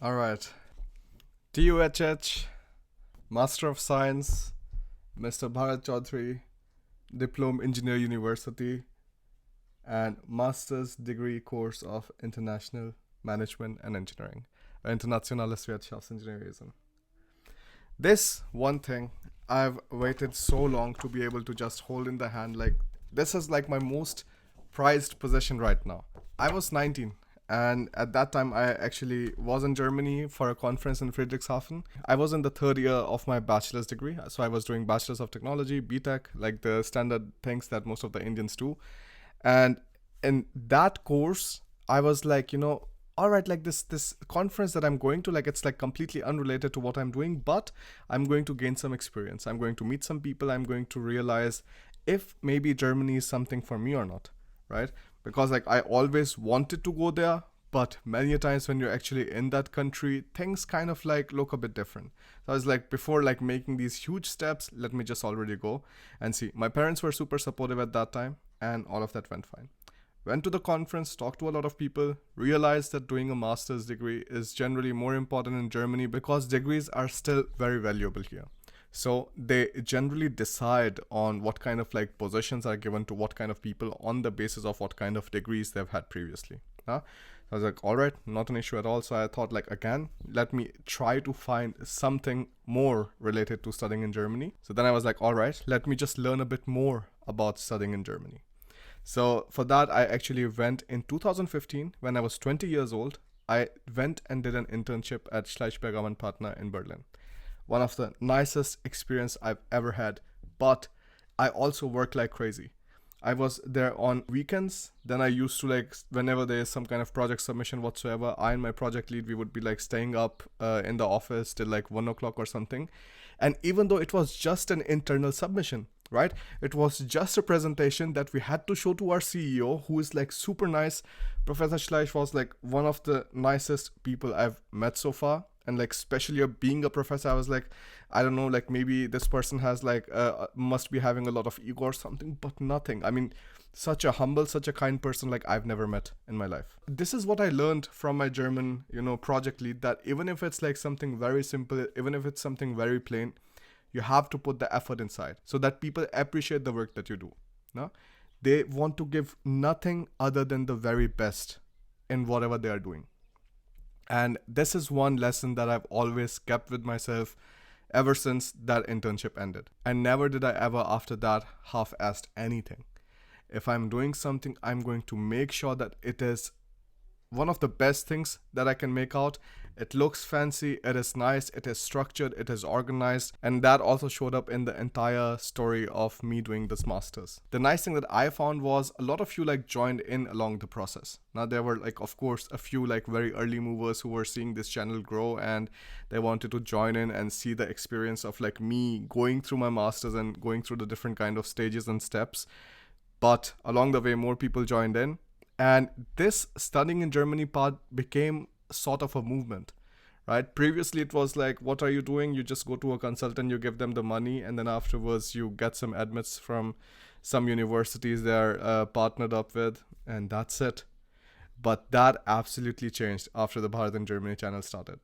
All right. TUHH, Master of Science, Mr. Bharat Chaudhary, Diploma Engineer University, and Master's Degree course of International Management and Engineering. Internationales Wirtschaftsingenieurwesen. This one thing I've waited so long to be able to just hold in the hand. Like, this is like my most prized possession right now. I was 19, and at that time I actually was in Germany for a conference in Friedrichshafen. I was in the third year of my bachelor's degree, so I was doing bachelor's of technology, BTech, like the standard things that most of the Indians do. And in that course I was like, all right, like this conference that I'm going to, like, it's like completely unrelated to what I'm doing, but I'm going to gain some experience, I'm going to meet some people, I'm going to realize if maybe Germany is something for me or not, right? Because like I always wanted to go there, but many a times when you're actually in that country, things kind of like look a bit different. So I was like, before like making these huge steps, let me just already go and see. My parents were super supportive at that time, and all of that went fine. Went to the conference, talked to a lot of people, realized that doing a master's degree is generally more important in Germany because degrees are still very valuable here. So they generally decide on what kind of like positions are given to what kind of people on the basis of what kind of degrees they've had previously. So I was like, all right, not an issue at all. So I thought, like, again, let me try to find something more related to studying in Germany. So then I was like, all right, let me just learn a bit more about studying in Germany. So for that, I actually went in 2015 when I was 20 years old. I went and did an internship at Schleichberger Partner in Berlin. One of the nicest experience I've ever had, but I also worked like crazy. I was there on weekends. Then I used to, like, whenever there is some kind of project submission whatsoever, I and my project lead, we would be like staying up in the office till like 1 o'clock or something. And even though it was just an internal submission, right? It was just a presentation that we had to show to our CEO, who is like super nice. Professor Schleich was like one of the nicest people I've met so far. And like, especially being a professor, I was like, I don't know, like maybe this person has like must be having a lot of ego or something, but nothing. I mean, such a humble, such a kind person like I've never met in my life. This is what I learned from my German, project lead, that even if it's like something very simple, even if it's something very plain, you have to put the effort inside so that people appreciate the work that you do. No? They want to give nothing other than the very best in whatever they are doing. And this is one lesson that I've always kept with myself ever since that internship ended. And never did I ever after that half-assed anything. If I'm doing something, I'm going to make sure that it is one of the best things that I can make out. It looks fancy, it is nice, it is structured, it is organized, and that also showed up in the entire story of me doing this masters. The nice thing that I found was a lot of you like joined in along the process. Now there were like, of course, a few like very early movers who were seeing this channel grow and they wanted to join in and see the experience of like me going through my masters and going through the different kind of stages and steps. But along the way, more people joined in. And this studying in Germany part became sort of a movement, right? Previously, it was like, what are you doing? You just go to a consultant, you give them the money, and then afterwards you get some admits from some universities they're partnered up with, and that's it. But that absolutely changed after the Bharat and Germany channel started.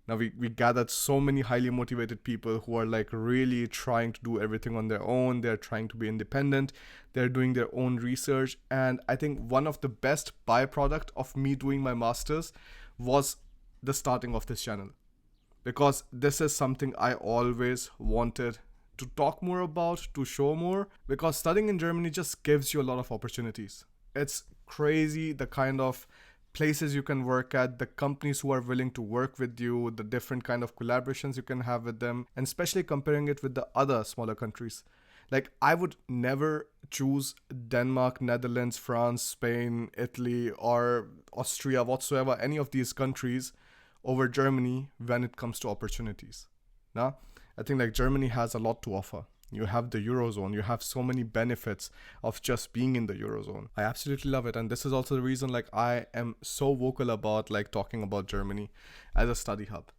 Now we gathered so many highly motivated people who are like really trying to do everything on their own. They're trying to be independent. They're doing their own research. And I think one of the best byproduct of me doing my masters was the starting of this channel. Because this is something I always wanted to talk more about, to show more. Because studying in Germany just gives you a lot of opportunities. It's crazy the kind of places you can work at, the companies who are willing to work with you, the different kind of collaborations you can have with them, and especially comparing it with the other smaller countries. Like, I would never choose Denmark, Netherlands, France, Spain, Italy, or Austria, whatsoever, any of these countries over Germany when it comes to opportunities. Now, I think like Germany has a lot to offer. You have the Eurozone. You have so many benefits of just being in the Eurozone. I absolutely love it. And this is also the reason like I am so vocal about like talking about Germany as a study hub.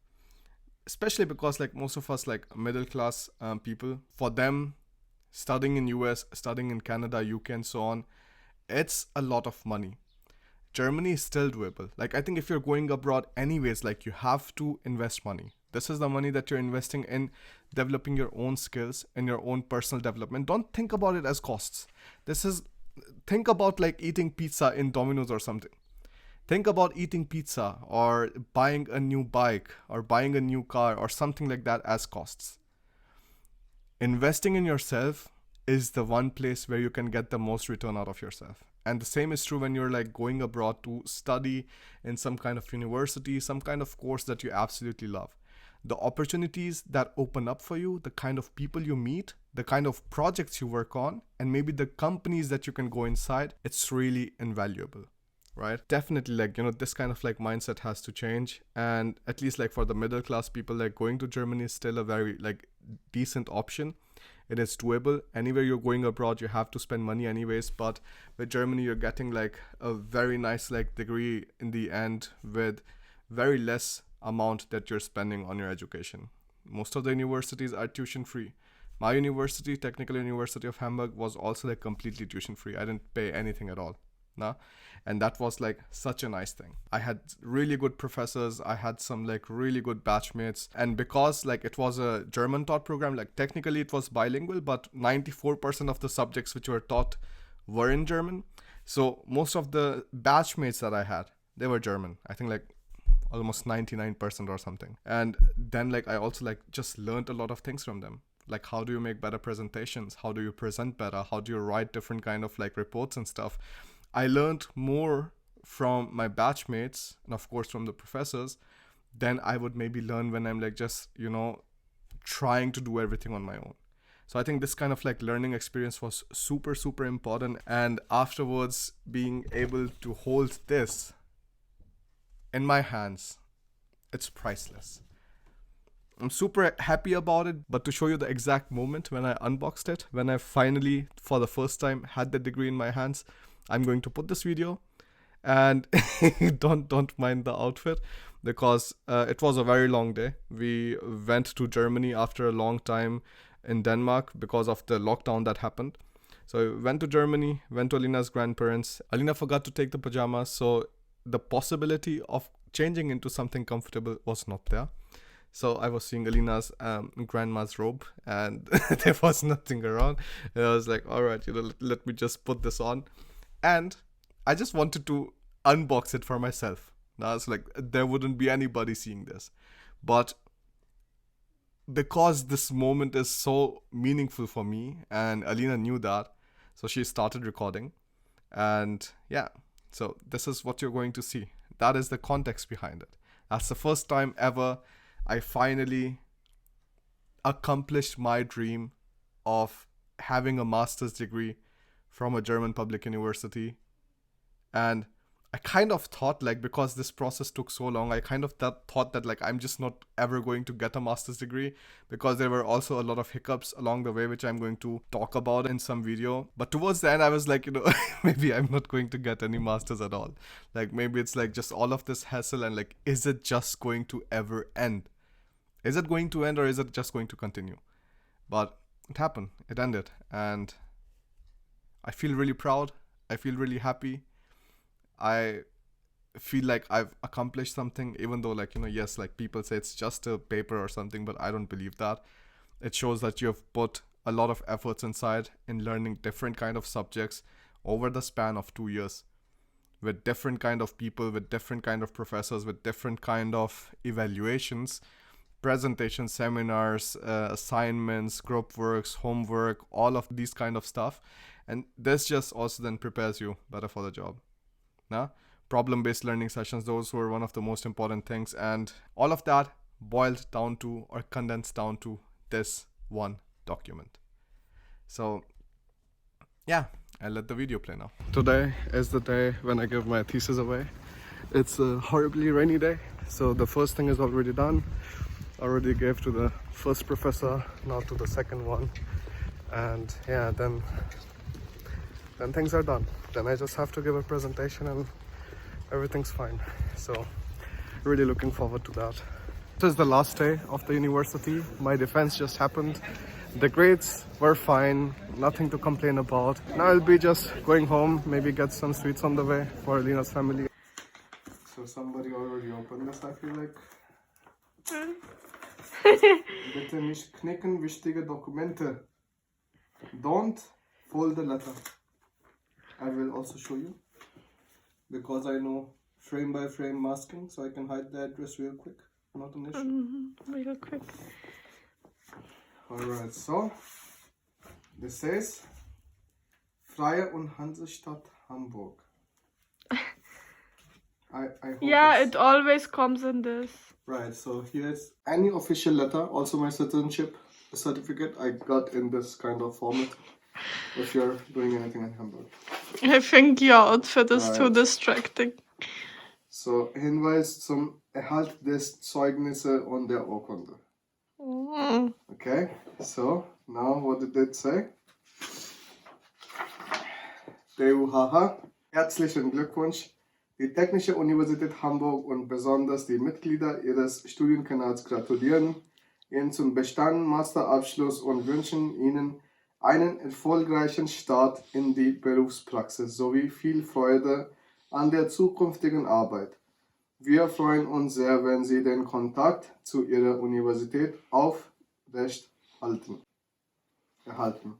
Especially because like most of us like middle class people, for them, studying in US, studying in Canada, UK and so on, it's a lot of money. Germany is still doable. Like, I think if you're going abroad anyways, like, you have to invest money. This is the money that you're investing in developing your own skills and your own personal development. Don't think about it as costs. Think about like eating pizza in Domino's or something. Think about eating pizza or buying a new bike or buying a new car or something like that as costs. Investing in yourself is the one place where you can get the most return out of yourself. And the same is true when you're like going abroad to study in some kind of university, some kind of course that you absolutely love. The opportunities that open up for you, the kind of people you meet, the kind of projects you work on, and maybe the companies that you can go inside, it's really invaluable, right? Definitely, like, this kind of like mindset has to change. And at least like for the middle class people, like going to Germany is still a very like decent option. It is doable. Anywhere you're going abroad, you have to spend money anyways. But with Germany, you're getting like a very nice like degree in the end with very less amount that you're spending on your education. Most of the universities are tuition free. My university, Technical University of Hamburg, was also like completely tuition free. I didn't pay anything at all. No? And that was like such a nice thing. I had really good professors. I had some like really good batchmates. And because like it was a German taught program, like technically it was bilingual, but 94% of the subjects which were taught were in German. So most of the batchmates that I had, they were German. I think like almost 99% or something. And then like I also like just learned a lot of things from them. Like, how do you make better presentations? How do you present better? How do you write different kind of like reports and stuff? I learned more from my batchmates and of course from the professors than I would maybe learn when I'm like just, trying to do everything on my own. So I think this kind of like learning experience was super, super important. And afterwards, being able to hold this in my hands, it's priceless. I'm super happy about it, but to show you the exact moment when I unboxed it, when I finally, for the first time, had the degree in my hands, I'm going to put this video. And don't mind the outfit, because it was a very long day. We went to Germany after a long time in Denmark because of the lockdown that happened. So we went to Germany, went to Alina's grandparents. Alina forgot to take the pajamas, so the possibility of changing into something comfortable was not there. So I was seeing Alina's grandma's robe, and there was nothing around. And I was like, all right, let me just put this on. And I just wanted to unbox it for myself. Now it's like there wouldn't be anybody seeing this. But because this moment is so meaningful for me, and Alina knew that, so she started recording. And yeah, so this is what you're going to see. That is the context behind it. That's the first time ever I finally accomplished my dream of having a master's degree from a German public university. And I kind of thought, like, because this process took so long, I kind of thought that like I'm just not ever going to get a master's degree, because there were also a lot of hiccups along the way, which I'm going to talk about in some video. But towards the end, I was like, maybe I'm not going to get any masters at all. Like, maybe it's like just all of this hassle, and like, is it just going to ever end? Is it going to end, or is it just going to continue? But it happened. It ended. And I feel really proud. I feel really happy. I feel like I've accomplished something, even though like, yes, like people say it's just a paper or something, but I don't believe that. It shows that you have put a lot of efforts inside in learning different kind of subjects over the span of 2 years, with different kind of people, with different kind of professors, with different kind of evaluations, presentations, seminars, assignments, group works, homework, all of these kind of stuff. And this just also then prepares you better for the job. Now, problem-based learning sessions, those were one of the most important things. And all of that boiled down to, or condensed down to, this one document. So yeah, I'll let the video play now. Today is the day when I give my thesis away. It's a horribly rainy day, so the first thing is already done. Already gave to the first professor, now to the second one. And yeah, then things are done. Then I just have to give a presentation and everything's fine. So really looking forward to that. This is the last day of the university. My defense just happened. The grades were fine, nothing to complain about. Now I'll be just going home, maybe get some sweets on the way for Alina's family somebody already opened this, I feel like. Bitte nicht knicken, wichtige Dokumente. Don't fold the letter. I will also show you. Because I know frame by frame masking, so I can hide the address real quick. Not an issue. Real quick. Alright, so this says Freie und Hansestadt Hamburg. I hope it always comes in this. Right, so here's any official letter, also my citizenship certificate I got in this kind of format if you're doing anything in Hamburg. I think your outfit is too Right. distracting. So, Hinweis zum Erhalt des Zeugnisse und der Urkunde. Okay, so now what did it say? DUHH, herzlichen Glückwunsch. Die Technische Universität Hamburg und besonders die Mitglieder ihres Studienkanals gratulieren Ihnen zum bestandenen Masterabschluss und wünschen Ihnen einen erfolgreichen Start in die Berufspraxis sowie viel Freude an der zukünftigen Arbeit. Wir freuen uns sehr, wenn Sie den Kontakt zu Ihrer Universität erhalten.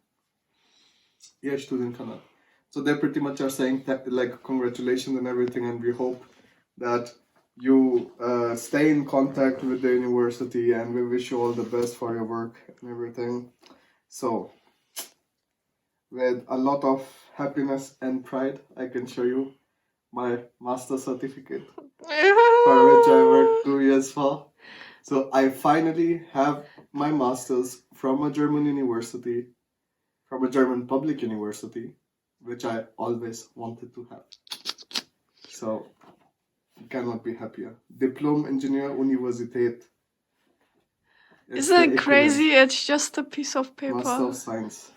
Ihr Studienkanal. So they pretty much are saying that, like, congratulations and everything, and we hope that you stay in contact with the university, and we wish you all the best for your work and everything. So, with a lot of happiness and pride, I can show you my master certificate for which I worked 2 years for. So I finally have my master's from a German university, from a German public university, which I always wanted to have. So, cannot be happier. Diplom-Ingenieur Universität. Isn't it crazy? It's just a piece of paper. Master of Science.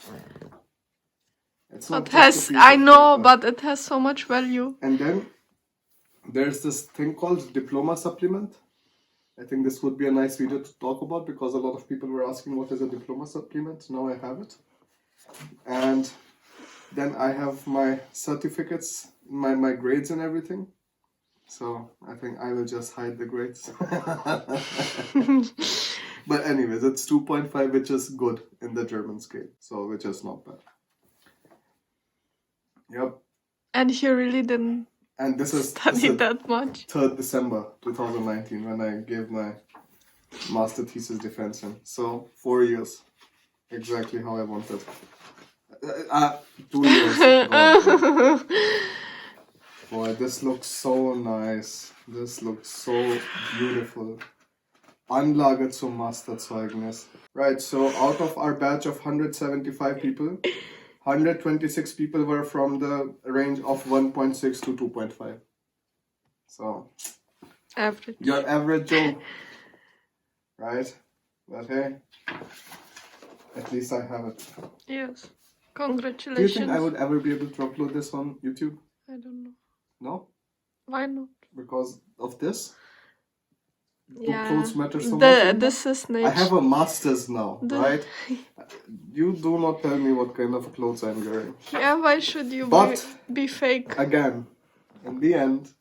It's not It just a has, piece I of know, paper. but it has so much value. And then there's this thing called diploma supplement. I think this would be a nice video to talk about because a lot of people were asking what is a diploma supplement. Now I have it. And then I have my certificates, my grades and everything. So I think I will just hide the grades. But anyways, it's 2.5, which is good in the German scale. So which is not bad. Yep. And he really didn't And this is study that much. 3rd December 2019 when I gave my master thesis defense in. So 4 years. Exactly how I wanted. 2 years. God. Boy, this looks so nice. This looks so beautiful. Anlage zum Masterzeugnis. Right, so out of our batch of 175 people, 126 people were from the range of 1.6 to 2.5. So, Average. your average Joe. Right? But hey, at least I have it. Yes. Do you Congratulations. think I would ever be able to upload this on YouTube? I don't know. No? Why not? Because of this? Do Yeah. clothes matter so much? This is I nature. have a master's now, The- right? You do not tell me what kind of clothes I'm wearing. Yeah, why should you But- be fake? Again, in the end,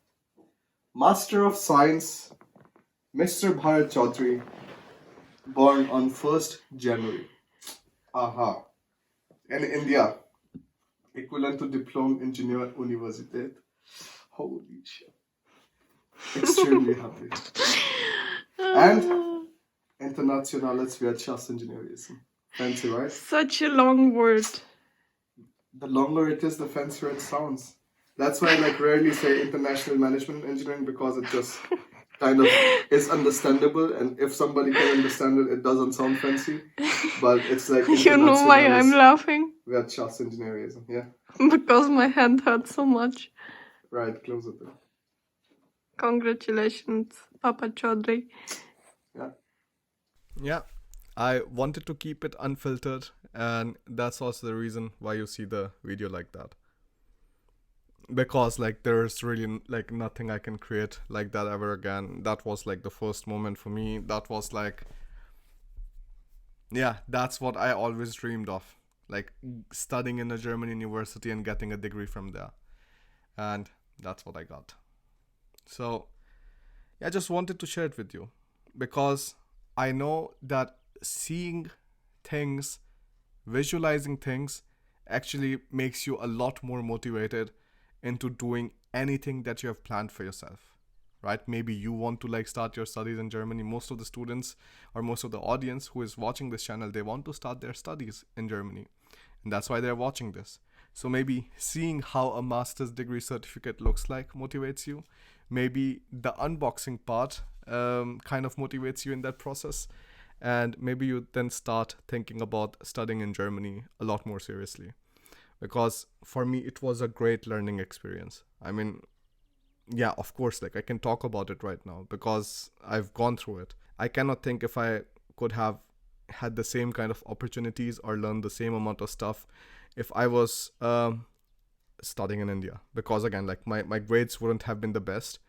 Master of Science, Mr. Bharat Chaudhary, born on 1st January. Aha. In India, equivalent to Diplom-Ingenieur Universität. Holy shit. Extremely happy. And Internationales Wirtschaftsingenieurwesen. Fancy, right? Such a long word. The longer it is, the fancier it sounds. That's why I like rarely say international management engineering because it just kind of is understandable, and if somebody can understand it, it doesn't sound fancy. But it's like You know why I'm laughing? Wirtschaftsingenieurwesen. Yeah, Because my hand hurts so much. right. Close it then. Congratulations, Papa Chaudhary. Yeah, I wanted to keep it unfiltered, and that's also the reason why you see the video like that. Because like there's really like nothing I can create like that ever again. That was like the first moment for me. That was like, yeah, that's what I always dreamed of. Like studying in a German university and getting a degree from there. And that's what I got. So Yeah, I just wanted to share it with you because I know that seeing things, visualizing things actually makes you a lot more motivated into doing anything that you have planned for yourself. Right? Maybe you want to like start your studies in Germany. Most of the students or most of the audience who is watching this channel, they want to start their studies in Germany. And that's why they're watching this. So maybe seeing how a master's degree certificate looks like motivates you. Maybe the unboxing part kind of motivates you in that process. And maybe you then start thinking about studying in Germany a lot more seriously. Because for me, it was a great learning experience. I mean, yeah, of course, like I can talk about it right now because I've gone through it. I cannot think if I could have had the same kind of opportunities or learned the same amount of stuff if I was studying in India. Because again, like my grades wouldn't have been the best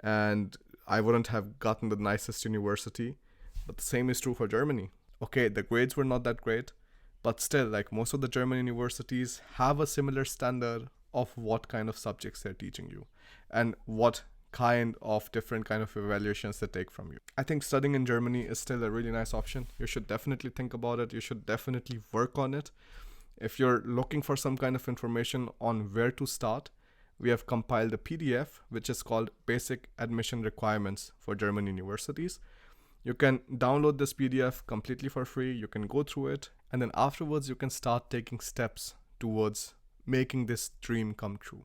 and I wouldn't have gotten the nicest university. But the same is true for Germany. Okay, the grades were not that great, but still, like most of the German universities have a similar standard of what kind of subjects they're teaching you and what kind of different kind of evaluations they take from you. I think studying in Germany is still a really nice option. You should definitely think about it. You should definitely work on it. If you're looking for some kind of information on where to start, we have compiled a PDF which is called Basic Admission Requirements for German Universities. You can download this PDF completely for free. You can go through it, and then afterwards you can start taking steps towards making this dream come true.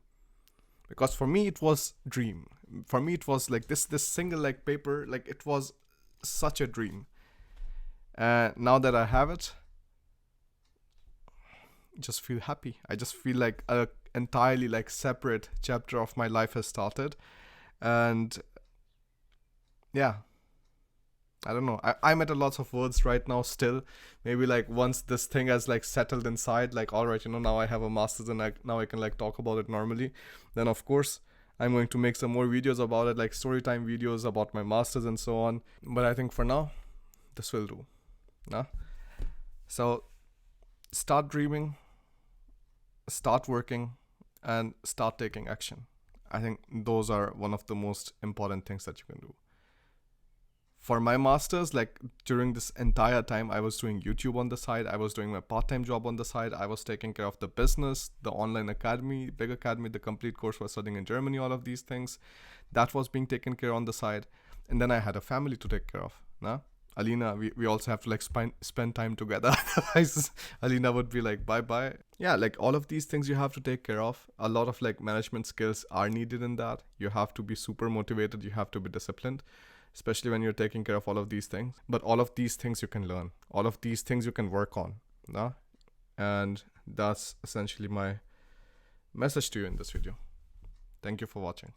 Because for me it was dream. For me it was like this single like paper, like it was such a dream. Now that I have it, I just feel happy. I just feel like a entirely like separate chapter of my life has started, and yeah, I don't know. I'm at a lots of words right now still. Maybe like once this thing has like settled inside, like all right, now I have a master's and now I can like talk about it normally. Then of course I'm going to make some more videos about it, like story time videos about my masters and so on. But I think for now, this will do. Nah? So start dreaming, start working, and start taking action. I think those are one of the most important things that you can do. For my masters, like during this entire time, I was doing YouTube on the side, I was doing my part-time job on the side, I was taking care of the business, the online academy, big academy, the complete course for studying in Germany, all of these things. That was being taken care on the side. And then I had a family to take care of. Nah? Alina, we also have to like spend time together. Otherwise, Alina would be like, bye bye. Yeah, like all of these things you have to take care of. A lot of like management skills are needed in that. You have to be super motivated, you have to be disciplined, especially when you're taking care of all of these things. But all of these things you can learn. All of these things you can work on. Nah? And that's essentially my message to you in this video. Thank you for watching.